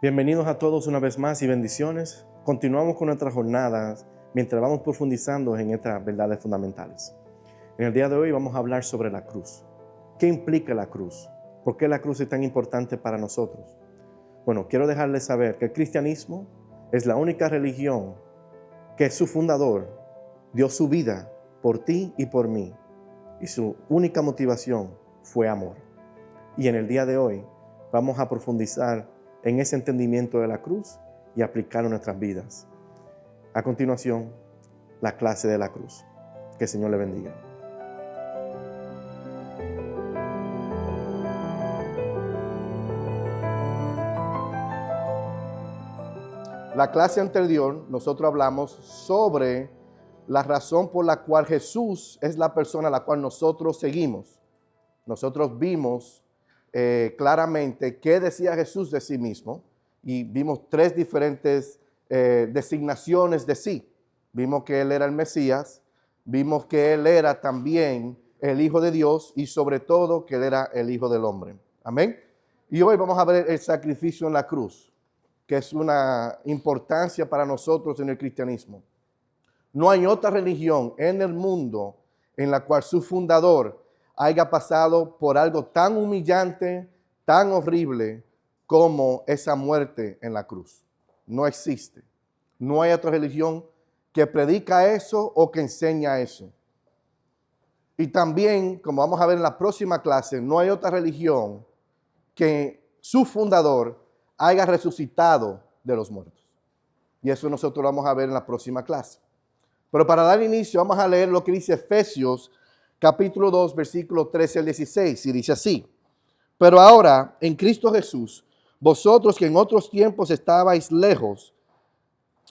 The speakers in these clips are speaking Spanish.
Bienvenidos a todos una vez más y bendiciones. Continuamos con nuestras jornadas mientras vamos profundizando en estas verdades fundamentales. En el día de hoy vamos a hablar sobre la cruz. ¿Qué implica la cruz? ¿Por qué la cruz es tan importante para nosotros? Bueno, quiero dejarles saber que el cristianismo es la única religión que su fundador dio su vida por ti y por mí. Y su única motivación fue amor. Y en el día de hoy vamos a profundizar en ese entendimiento de la cruz y aplicarlo en nuestras vidas. A continuación, la clase de la cruz. Que el Señor le bendiga. La clase anterior nosotros hablamos sobre la razón por la cual Jesús es la persona a la cual nosotros seguimos. Nosotros vimos claramente qué decía Jesús de sí mismo y vimos tres diferentes designaciones de sí. Vimos que Él era el Mesías, vimos que Él era también el Hijo de Dios y sobre todo que Él era el Hijo del Hombre. Amén. Y hoy vamos a ver el sacrificio en la cruz, que es una importancia para nosotros en el cristianismo. No hay otra religión en el mundo en la cual su fundador haya pasado por algo tan humillante, tan horrible como esa muerte en la cruz. No existe. No hay otra religión que predica eso o que enseña eso. Y también, como vamos a ver en la próxima clase, no hay otra religión que su fundador haya resucitado de los muertos. Y eso nosotros lo vamos a ver en la próxima clase. Pero para dar inicio vamos a leer lo que dice Efesios capítulo 2, versículo 13 al 16, y dice así: pero ahora, en Cristo Jesús, vosotros que en otros tiempos estabais lejos,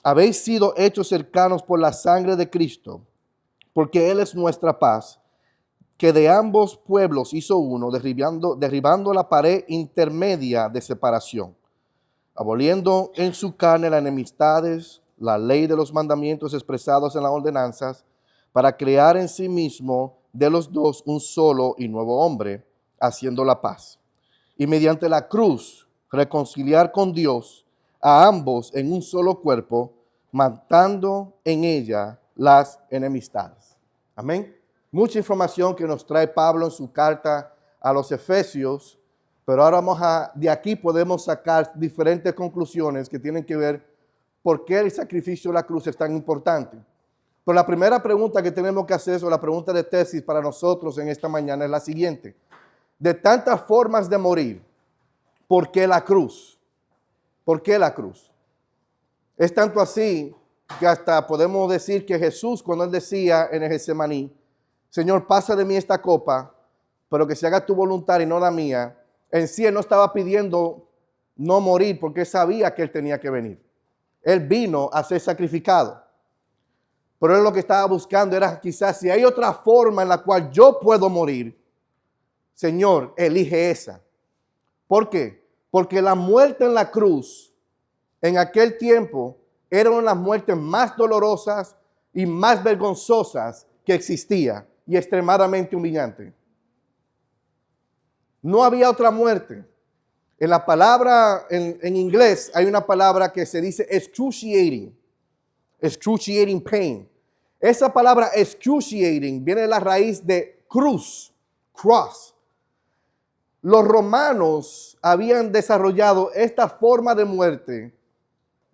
habéis sido hechos cercanos por la sangre de Cristo, porque Él es nuestra paz, que de ambos pueblos hizo uno, derribando la pared intermedia de separación, aboliendo en su carne las enemistades, la ley de los mandamientos expresados en las ordenanzas, para crear en sí mismo de los dos un solo y nuevo hombre, haciendo la paz. Y mediante la cruz reconciliar con Dios a ambos en un solo cuerpo, matando en ella las enemistades. Amén. Mucha información que nos trae Pablo en su carta a los Efesios, pero ahora de aquí podemos sacar diferentes conclusiones que tienen que ver por qué el sacrificio de la cruz es tan importante. Pero la primera pregunta que tenemos que hacer, o la pregunta de tesis para nosotros en esta mañana, es la siguiente: de tantas formas de morir, ¿por qué la cruz? ¿Por qué la cruz? Es tanto así que hasta podemos decir que Jesús, cuando Él decía en el Getsemaní: Señor, pasa de mí esta copa, pero que se haga tu voluntad y no la mía. En sí Él no estaba pidiendo no morir porque Él sabía que Él tenía que venir. Él vino a ser sacrificado. Pero Él lo que estaba buscando era quizás si hay otra forma en la cual yo puedo morir, Señor, elige esa. ¿Por qué? Porque la muerte en la cruz en aquel tiempo era una de las muertes más dolorosas y más vergonzosas que existía y extremadamente humillante. No había otra muerte. En la palabra, en inglés, hay una palabra que se dice excruciating pain. Esa palabra excruciating viene de la raíz de cruz, cross. Los romanos habían desarrollado esta forma de muerte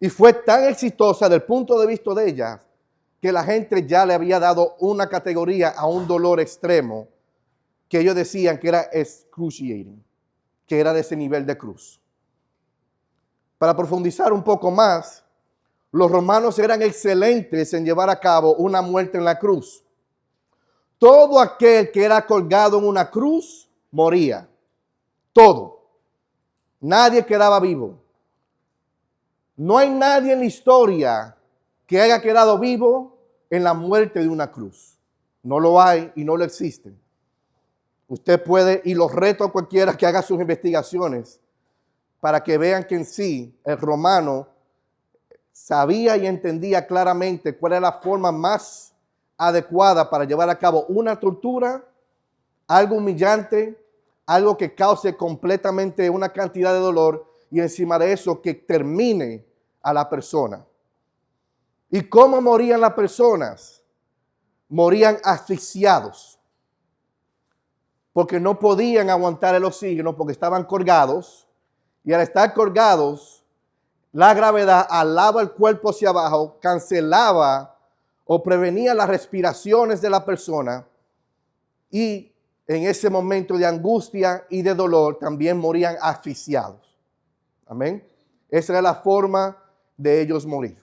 y fue tan exitosa desde el punto de vista de ella que la gente ya le había dado una categoría a un dolor extremo que ellos decían que era excruciating, que era de ese nivel de cruz. Para profundizar un poco más, los romanos eran excelentes en llevar a cabo una muerte en la cruz. Todo aquel que era colgado en una cruz moría. Todo. Nadie quedaba vivo. No hay nadie en la historia que haya quedado vivo en la muerte de una cruz. No lo hay y no lo existe. Usted puede, y los reto a cualquiera que haga sus investigaciones para que vean que en sí el romano sabía y entendía claramente cuál era la forma más adecuada para llevar a cabo una tortura, algo humillante, algo que cause completamente una cantidad de dolor y encima de eso que termine a la persona. ¿Y cómo morían las personas? Morían asfixiados, porque no podían aguantar el oxígeno porque estaban colgados, y al estar colgados, la gravedad alaba el cuerpo hacia abajo, cancelaba o prevenía las respiraciones de la persona, y en ese momento de angustia y de dolor también morían asfixiados. Amén. Esa era la forma de ellos morir.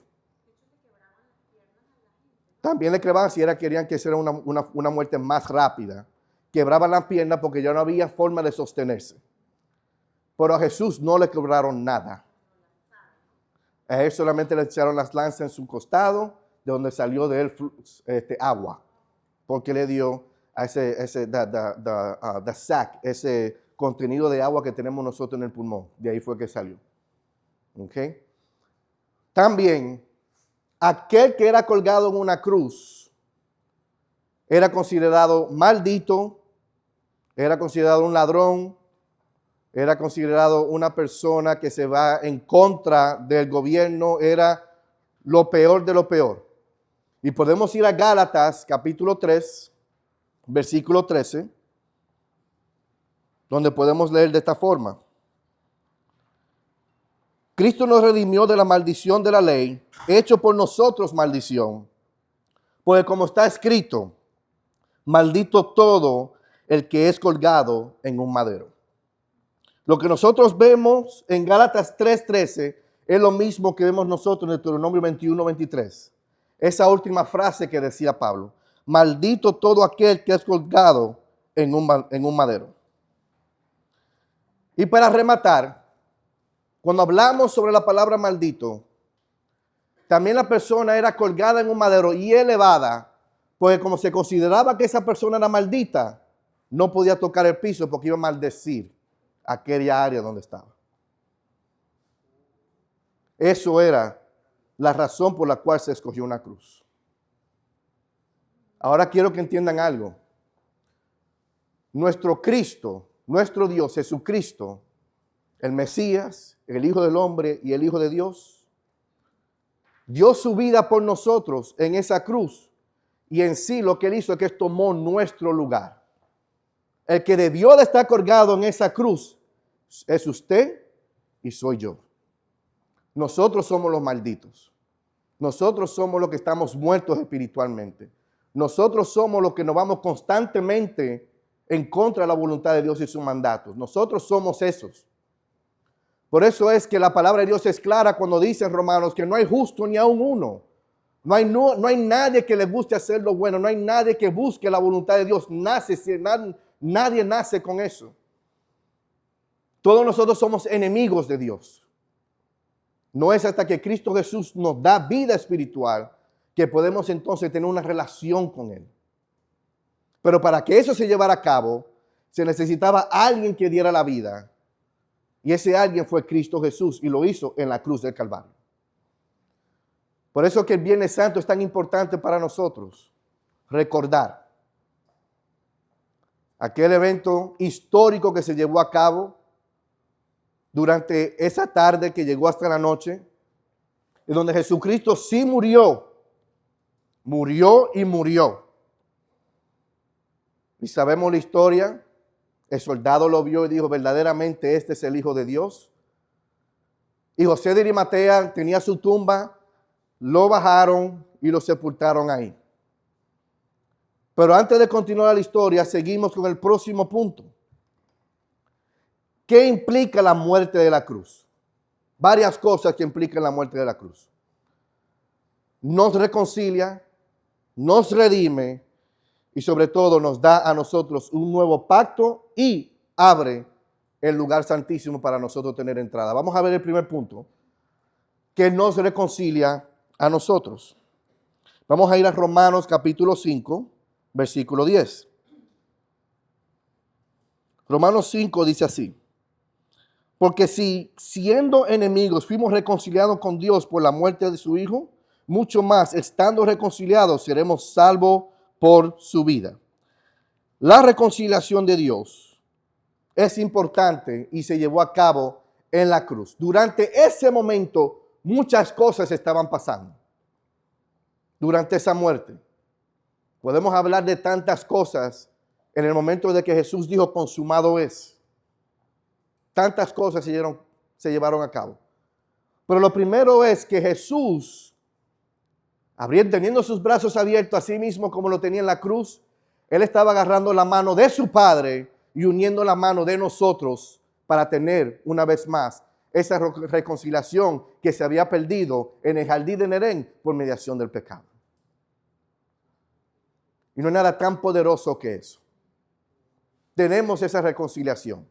También le quebraban si querían que fuera una muerte más rápida. Quebraban las piernas porque ya no había forma de sostenerse. Pero a Jesús no le quebraron nada. A él solamente le echaron las lanzas en su costado, de donde salió de él agua. Porque le dio a ese sac, ese contenido de agua que tenemos nosotros en el pulmón. De ahí fue que salió. ¿Okay? También, aquel que era colgado en una cruz era considerado maldito, era considerado un ladrón, era considerado una persona que se va en contra del gobierno, era lo peor de lo peor. Y podemos ir a Gálatas capítulo 3, versículo 13, donde podemos leer de esta forma. Cristo nos redimió de la maldición de la ley, hecho por nosotros maldición. Porque como está escrito, maldito todo el que es colgado en un madero. Lo que nosotros vemos en Gálatas 3:13 es lo mismo que vemos nosotros en Deuteronomio 21:23. Esa última frase que decía Pablo. Maldito todo aquel que es colgado en un madero. Y para rematar, cuando hablamos sobre la palabra maldito, también la persona era colgada en un madero y elevada, porque como se consideraba que esa persona era maldita, no podía tocar el piso porque iba a maldecir aquella área donde estaba. Eso era la razón por la cual se escogió una cruz. Ahora quiero que entiendan algo. Nuestro Cristo, nuestro Dios, Jesucristo, el Mesías, el Hijo del Hombre y el Hijo de Dios, dio su vida por nosotros en esa cruz. Y en sí lo que él hizo es que tomó nuestro lugar. El que debió de estar colgado en esa cruz es usted y soy yo. Nosotros somos los malditos. Nosotros somos los que estamos muertos espiritualmente. Nosotros somos los que nos vamos constantemente en contra de la voluntad de Dios y sus mandatos. Nosotros somos esos. Por eso es que la palabra de Dios es clara cuando dice en Romanos que no hay justo ni aun uno. No hay nadie que le guste hacer lo bueno. No hay nadie que busque la voluntad de Dios. Nadie nace con eso. Todos nosotros somos enemigos de Dios. No es hasta que Cristo Jesús nos da vida espiritual que podemos entonces tener una relación con Él. Pero para que eso se llevara a cabo, se necesitaba alguien que diera la vida. Y ese alguien fue Cristo Jesús y lo hizo en la cruz del Calvario. Por eso que el Viernes Santo es tan importante para nosotros. Recordar aquel evento histórico que se llevó a cabo durante esa tarde que llegó hasta la noche, en donde Jesucristo sí murió y murió. Y sabemos la historia. El soldado lo vio y dijo, verdaderamente este es el Hijo de Dios. Y José de Arimatea tenía su tumba, lo bajaron y lo sepultaron ahí. Pero antes de continuar la historia, seguimos con el próximo punto. ¿Qué implica la muerte de la cruz? Varias cosas que implican la muerte de la cruz. Nos reconcilia, nos redime y sobre todo nos da a nosotros un nuevo pacto y abre el lugar santísimo para nosotros tener entrada. Vamos a ver el primer punto, que nos reconcilia a nosotros. Vamos a ir a Romanos capítulo 5, versículo 10. Romanos 5 dice así. Porque si siendo enemigos fuimos reconciliados con Dios por la muerte de su Hijo, mucho más estando reconciliados seremos salvos por su vida. La reconciliación de Dios es importante y se llevó a cabo en la cruz. Durante ese momento, muchas cosas estaban pasando. Durante esa muerte. Podemos hablar de tantas cosas en el momento de que Jesús dijo, consumado es. Tantas cosas se llevaron a cabo. Pero lo primero es que Jesús, teniendo sus brazos abiertos a sí mismo como lo tenía en la cruz, Él estaba agarrando la mano de su Padre y uniendo la mano de nosotros para tener una vez más esa reconciliación que se había perdido en el jardín de Edén por mediación del pecado. Y no hay nada tan poderoso que eso. Tenemos esa reconciliación.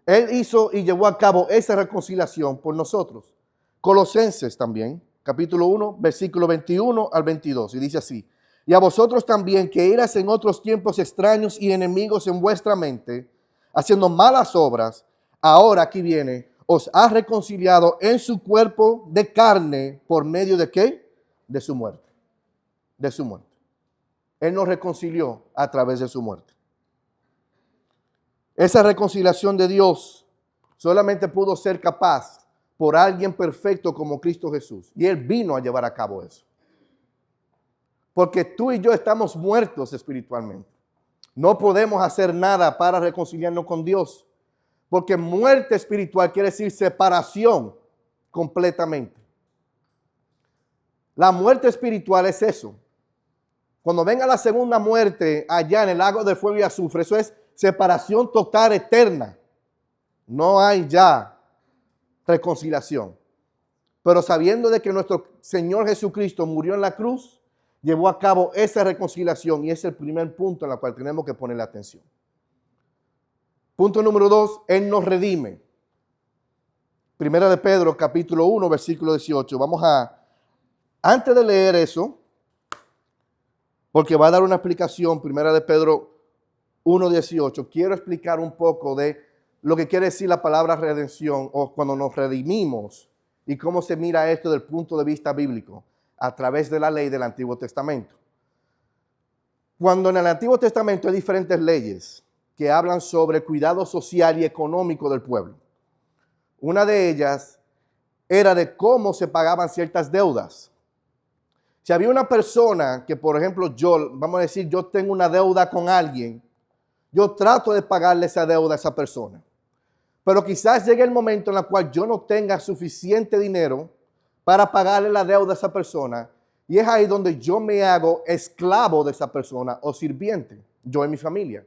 Él hizo y llevó a cabo esa reconciliación por nosotros. Colosenses también, capítulo 1, versículo 21 al 22. Y dice así: y a vosotros también, que eras en otros tiempos extraños y enemigos en vuestra mente, haciendo malas obras, ahora aquí viene, os ha reconciliado en su cuerpo de carne, ¿por medio de qué? De su muerte. De su muerte. Él nos reconcilió a través de su muerte. Esa reconciliación de Dios solamente pudo ser capaz por alguien perfecto como Cristo Jesús. Y Él vino a llevar a cabo eso. Porque tú y yo estamos muertos espiritualmente. No podemos hacer nada para reconciliarnos con Dios. Porque muerte espiritual quiere decir separación completamente. La muerte espiritual es eso. Cuando venga la segunda muerte allá en el lago de fuego y azufre, eso es separación total eterna. No hay ya reconciliación. Pero sabiendo de que nuestro Señor Jesucristo murió en la cruz, llevó a cabo esa reconciliación y es el primer punto en el cual tenemos que ponerle atención. Punto número 2, Él nos redime. Primera de Pedro, capítulo 1, versículo 18. Antes de leer eso, porque va a dar una explicación, Primera de Pedro 1:18, quiero explicar un poco de lo que quiere decir la palabra redención o cuando nos redimimos y cómo se mira esto desde el punto de vista bíblico a través de la ley del Antiguo Testamento. Cuando en el Antiguo Testamento hay diferentes leyes que hablan sobre el cuidado social y económico del pueblo. Una de ellas era de cómo se pagaban ciertas deudas. Si había una persona que, por ejemplo, vamos a decir, yo tengo una deuda con alguien, yo trato de pagarle esa deuda a esa persona. Pero quizás llegue el momento en el cual yo no tenga suficiente dinero para pagarle la deuda a esa persona. Y es ahí donde yo me hago esclavo de esa persona o sirviente, yo y mi familia.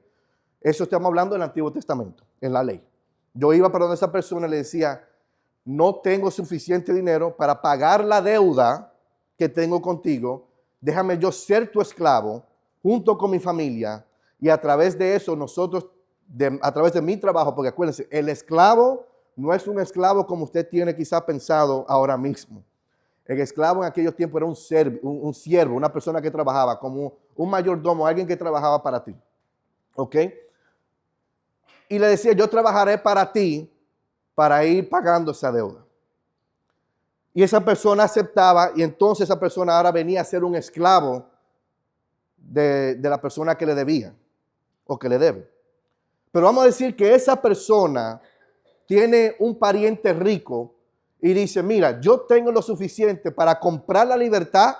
Eso estamos hablando del Antiguo Testamento, en la ley. Yo iba para donde esa persona y le decía, no tengo suficiente dinero para pagar la deuda que tengo contigo. Déjame yo ser tu esclavo junto con mi familia. Y a través de eso nosotros, a través de mi trabajo, porque acuérdense, el esclavo no es un esclavo como usted tiene quizá pensado ahora mismo. El esclavo en aquellos tiempos era un siervo, una persona que trabajaba como un mayordomo, alguien que trabajaba para ti. ¿Ok? Y le decía, yo trabajaré para ti para ir pagando esa deuda. Y esa persona aceptaba y entonces esa persona ahora venía a ser un esclavo de la persona que le debía o que le debe. Pero vamos a decir que esa persona tiene un pariente rico y dice, mira, yo tengo lo suficiente para comprar la libertad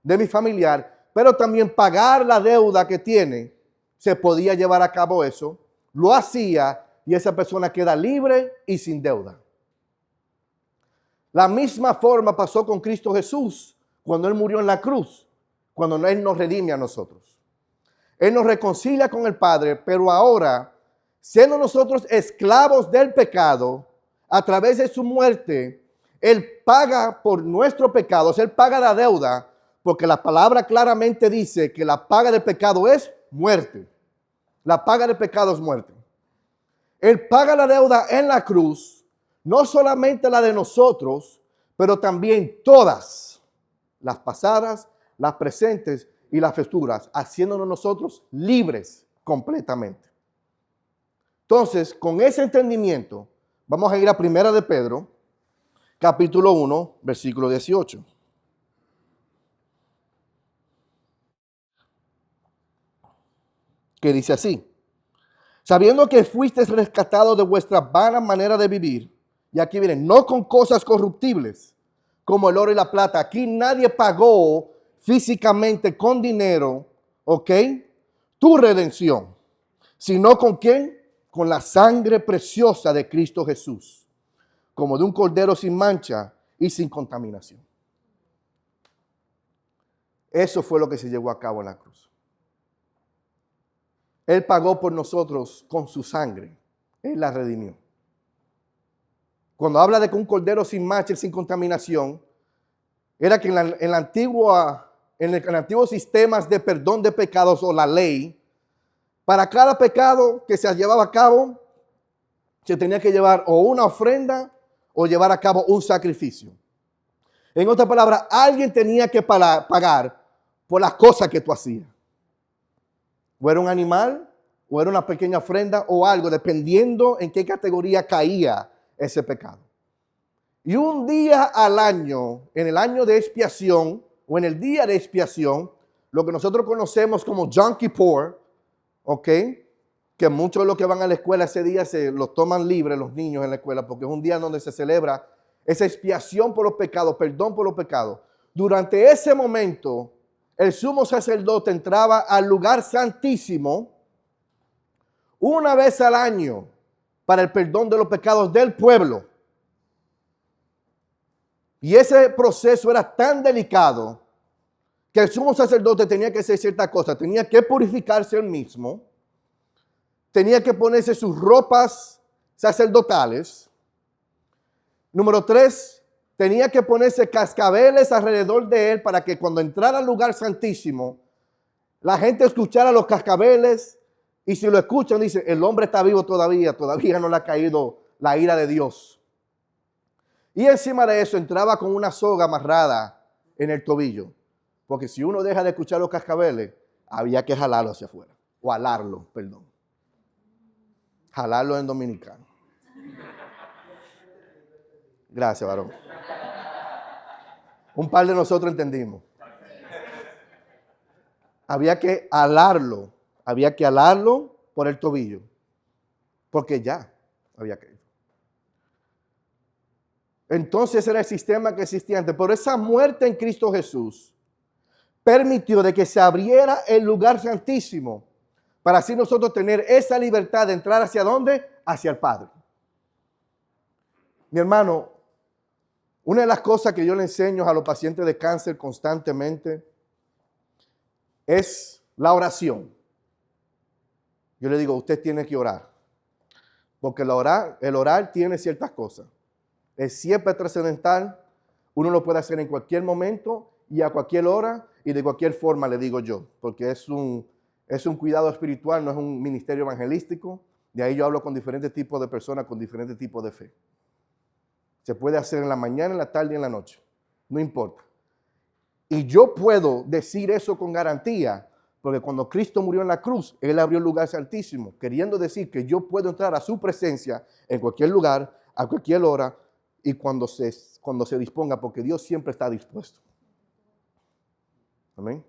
de mi familiar, pero también pagar la deuda que tiene. Se podía llevar a cabo eso, lo hacía y esa persona queda libre y sin deuda. La misma forma pasó con Cristo Jesús cuando Él murió en la cruz, cuando Él nos redime a nosotros. Él nos reconcilia con el Padre, pero ahora, siendo nosotros esclavos del pecado, a través de su muerte, Él paga por nuestros pecados, Él paga la deuda, porque la palabra claramente dice que la paga del pecado es muerte. La paga del pecado es muerte. Él paga la deuda en la cruz, no solamente la de nosotros, pero también todas, las pasadas, las presentes y las futuras, haciéndonos nosotros libres completamente. Entonces, con ese entendimiento, vamos a ir a Primera de Pedro, capítulo 1, versículo 18. Que dice así: Sabiendo que fuisteis rescatados de vuestra vana manera de vivir. Y aquí vienen, no con cosas corruptibles, como el oro y la plata. Aquí nadie pagó físicamente con dinero, ¿ok? Tu redención. Sino con ¿quién? Con la sangre preciosa de Cristo Jesús. Como de un cordero sin mancha y sin contaminación. Eso fue lo que se llevó a cabo en la cruz. Él pagó por nosotros con su sangre. Él la redimió. Cuando habla de que un cordero sin mancha y sin contaminación, era que en el antiguo sistema de perdón de pecados o la ley, para cada pecado que se llevaba a cabo, se tenía que llevar o una ofrenda o llevar a cabo un sacrificio. En otras palabras, alguien tenía que pagar por las cosas que tú hacías. O era un animal, o era una pequeña ofrenda, o algo, dependiendo en qué categoría caía ese pecado. Y un día al año, en el año de expiación, o en el día de expiación, lo que nosotros conocemos como Yom Kippur, ¿ok? Que muchos de los que van a la escuela ese día se los toman libres los niños en la escuela, porque es un día donde se celebra esa expiación por los pecados, perdón por los pecados. Durante ese momento, el sumo sacerdote entraba al lugar santísimo una vez al año para el perdón de los pecados del pueblo. Y ese proceso era tan delicado que el sumo sacerdote tenía que hacer ciertas cosas. Tenía que purificarse él mismo. Tenía que ponerse sus ropas sacerdotales. Número 3, tenía que ponerse cascabeles alrededor de él para que cuando entrara al lugar santísimo, la gente escuchara los cascabeles y si lo escuchan, dice, el hombre está vivo todavía no le ha caído la ira de Dios. Y encima de eso entraba con una soga amarrada en el tobillo, porque si uno deja de escuchar los cascabeles, había que jalarlo hacia afuera, o alarlo, perdón. Jalarlo en dominicano. Gracias, varón. Un par de nosotros entendimos. Había que alarlo por el tobillo, porque ya había caído. Entonces era el sistema que existía antes, pero esa muerte en Cristo Jesús permitió de que se abriera el lugar santísimo para así nosotros tener esa libertad de entrar hacia ¿dónde? Hacia el Padre. Mi hermano, una de las cosas que yo le enseño a los pacientes de cáncer constantemente es la oración. Yo le digo, usted tiene que orar, porque el orar tiene ciertas cosas. Es siempre trascendental, uno lo puede hacer en cualquier momento y a cualquier hora y de cualquier forma, le digo yo, porque es un cuidado espiritual, no es un ministerio evangelístico. De ahí yo hablo con diferentes tipos de personas, con diferentes tipos de fe. Se puede hacer en la mañana, en la tarde y en la noche, no importa. Y yo puedo decir eso con garantía, porque cuando Cristo murió en la cruz, Él abrió el lugar santísimo, queriendo decir que yo puedo entrar a su presencia en cualquier lugar, a cualquier hora y cuando se disponga, porque Dios siempre está dispuesto. Amén.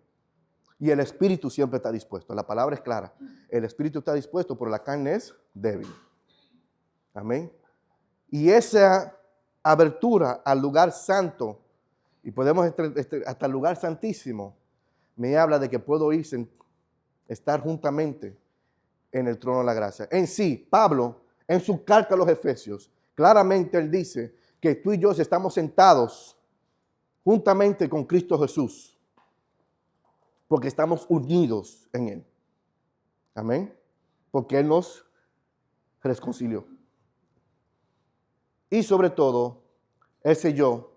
Y el espíritu siempre está dispuesto. La palabra es clara. El espíritu está dispuesto, pero la carne es débil. Amén. Y esa abertura al lugar santo, y podemos hasta el lugar santísimo, me habla de que puedo estar juntamente en el trono de la gracia. En sí, Pablo, en su carta a los Efesios, claramente él dice que tú y yo estamos sentados juntamente con Cristo Jesús, porque estamos unidos en Él. Amén. Porque Él nos reconcilió. Y sobre todo, Él selló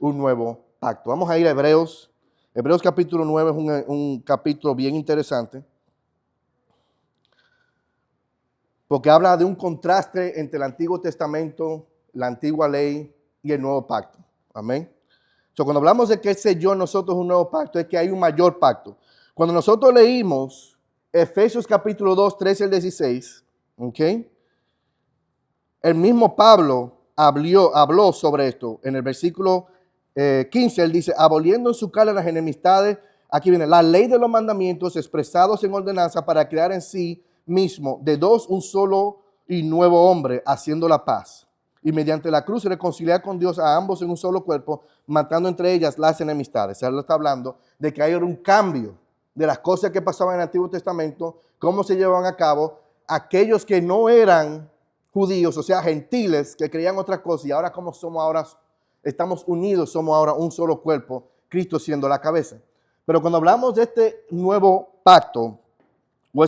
un nuevo pacto. Vamos a ir a Hebreos. Hebreos capítulo 9 es un capítulo bien interesante, porque habla de un contraste entre el Antiguo Testamento, la antigua ley y el nuevo pacto. Amén. Cuando hablamos de que Él selló en nosotros un nuevo pacto, es que hay un mayor pacto. Cuando nosotros leímos Efesios capítulo 2, 13 al 16, ¿okay? El mismo Pablo habló sobre esto. En el versículo 15, él dice, aboliendo en su carne las enemistades, aquí viene, la ley de los mandamientos expresados en ordenanza para crear en sí mismo, de dos un solo y nuevo hombre, haciendo la paz. Y mediante la cruz reconciliar con Dios a ambos en un solo cuerpo, matando entre ellas las enemistades. Él está hablando de que hay un cambio de las cosas que pasaban en el Antiguo Testamento, cómo se llevaban a cabo. Aquellos que no eran judíos, o sea, gentiles, que creían otras cosas, y ahora como somos ahora, estamos unidos, somos ahora un solo cuerpo, Cristo siendo la cabeza. Pero cuando hablamos de este nuevo pacto, o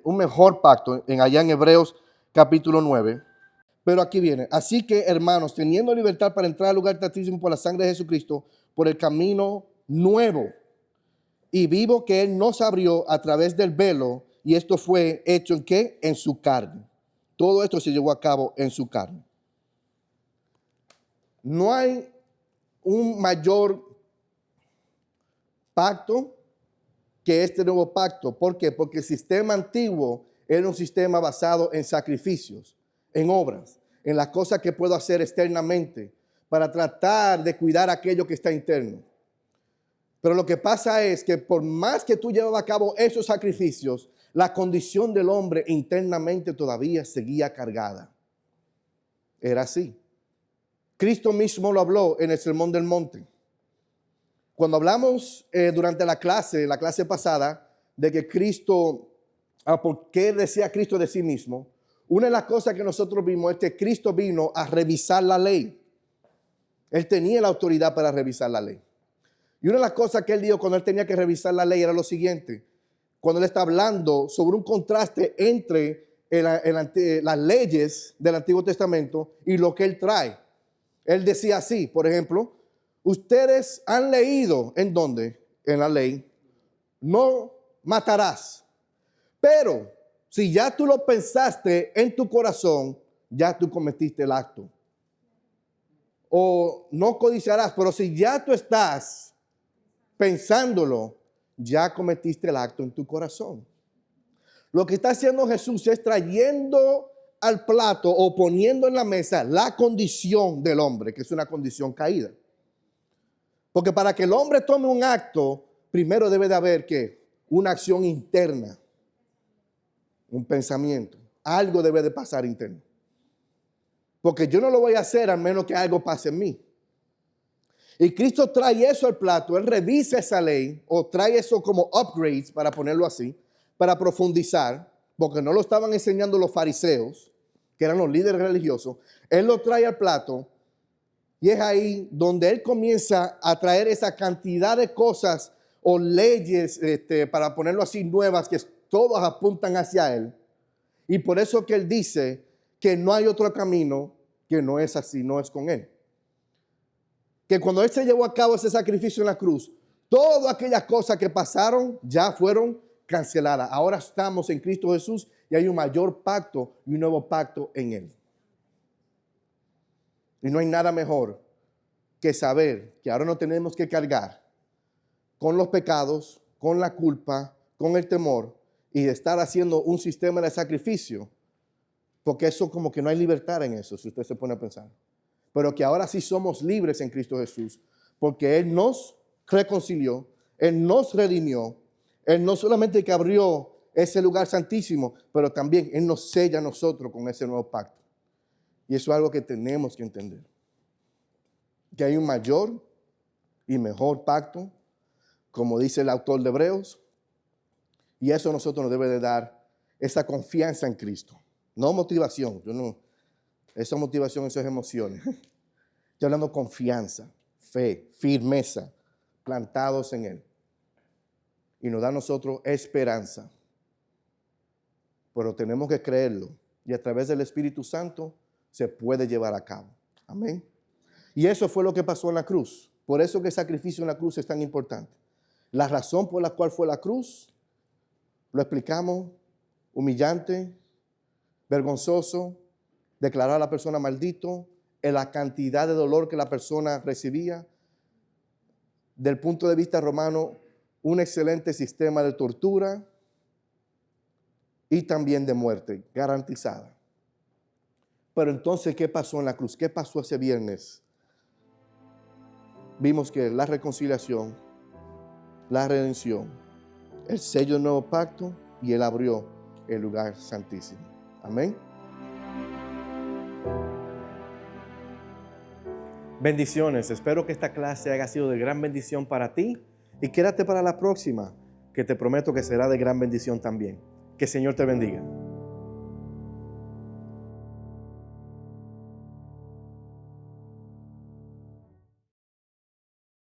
un mejor pacto, allá en Hebreos capítulo 9, pero aquí viene: así que, hermanos, teniendo libertad para entrar al lugar santísimo por la sangre de Jesucristo, por el camino nuevo y vivo que Él nos abrió a través del velo, y esto fue hecho ¿en qué? En su carne. Todo esto se llevó a cabo en su carne. No hay un mayor pacto que este nuevo pacto. ¿Por qué? Porque el sistema antiguo era un sistema basado en sacrificios, en obras, en las cosas que puedo hacer externamente para tratar de cuidar aquello que está interno. Pero lo que pasa es que por más que tú llevabas a cabo esos sacrificios, la condición del hombre internamente todavía seguía cargada. Era así. Cristo mismo lo habló en el Sermón del Monte. Cuando hablamos durante la clase pasada, de que Cristo, ¿por qué decía Cristo de sí mismo? Una de las cosas que nosotros vimos es que Cristo vino a revisar la ley. Él tenía la autoridad para revisar la ley. Y una de las cosas que él dijo cuando él tenía que revisar la ley era lo siguiente: cuando él está hablando sobre un contraste entre las leyes del Antiguo Testamento y lo que él trae. Él decía así, por ejemplo: ustedes han leído, ¿en dónde? En la ley, no matarás. Pero si ya tú lo pensaste en tu corazón, ya tú cometiste el acto. O no codiciarás, pero si ya tú estás pensándolo, ya cometiste el acto en tu corazón. Lo que está haciendo Jesús es trayendo al plato o poniendo en la mesa la condición del hombre, que es una condición caída. Porque para que el hombre tome un acto, primero debe de haber ¿qué? Una acción interna, un pensamiento. Algo debe de pasar interno. Porque yo no lo voy a hacer a menos que algo pase en mí. Y Cristo trae eso al plato, Él revisa esa ley o trae eso como upgrades, para ponerlo así, para profundizar, porque no lo estaban enseñando los fariseos, que eran los líderes religiosos. Él lo trae al plato y es ahí donde Él comienza a traer esa cantidad de cosas o leyes, para ponerlo así, nuevas, que todas apuntan hacia Él. Y por eso que Él dice que no hay otro camino que no es así, no es con Él. Que cuando Él se llevó a cabo ese sacrificio en la cruz, todas aquellas cosas que pasaron ya fueron canceladas. Ahora estamos en Cristo Jesús y hay un mayor pacto y un nuevo pacto en Él. Y no hay nada mejor que saber que ahora no tenemos que cargar con los pecados, con la culpa, con el temor y de estar haciendo un sistema de sacrificio, porque eso como que no hay libertad en eso, si usted se pone a pensar. Pero que ahora sí somos libres en Cristo Jesús, porque Él nos reconcilió, Él nos redimió, Él no solamente que abrió ese lugar santísimo, pero también Él nos sella a nosotros con ese nuevo pacto. Y eso es algo que tenemos que entender. Que hay un mayor y mejor pacto, como dice el autor de Hebreos, y eso a nosotros nos debe de dar esa confianza en Cristo. No motivación, esa motivación, esas emociones. Estoy hablando de confianza, fe, firmeza, plantados en Él. Y nos da a nosotros esperanza. Pero tenemos que creerlo. Y a través del Espíritu Santo se puede llevar a cabo. Amén. Y eso fue lo que pasó en la cruz. Por eso que el sacrificio en la cruz es tan importante. La razón por la cual fue la cruz, lo explicamos: humillante, vergonzoso, declarar a la persona maldito, en la cantidad de dolor que la persona recibía. Del punto de vista romano, un excelente sistema de tortura y también de muerte garantizada. Pero entonces, ¿qué pasó en la cruz? ¿Qué pasó ese viernes? Vimos que la reconciliación, la redención, el sello del nuevo pacto, y Él abrió el lugar santísimo. Amén. Bendiciones. Espero que esta clase haya sido de gran bendición para ti y quédate para la próxima, que te prometo que será de gran bendición también. Que el Señor te bendiga.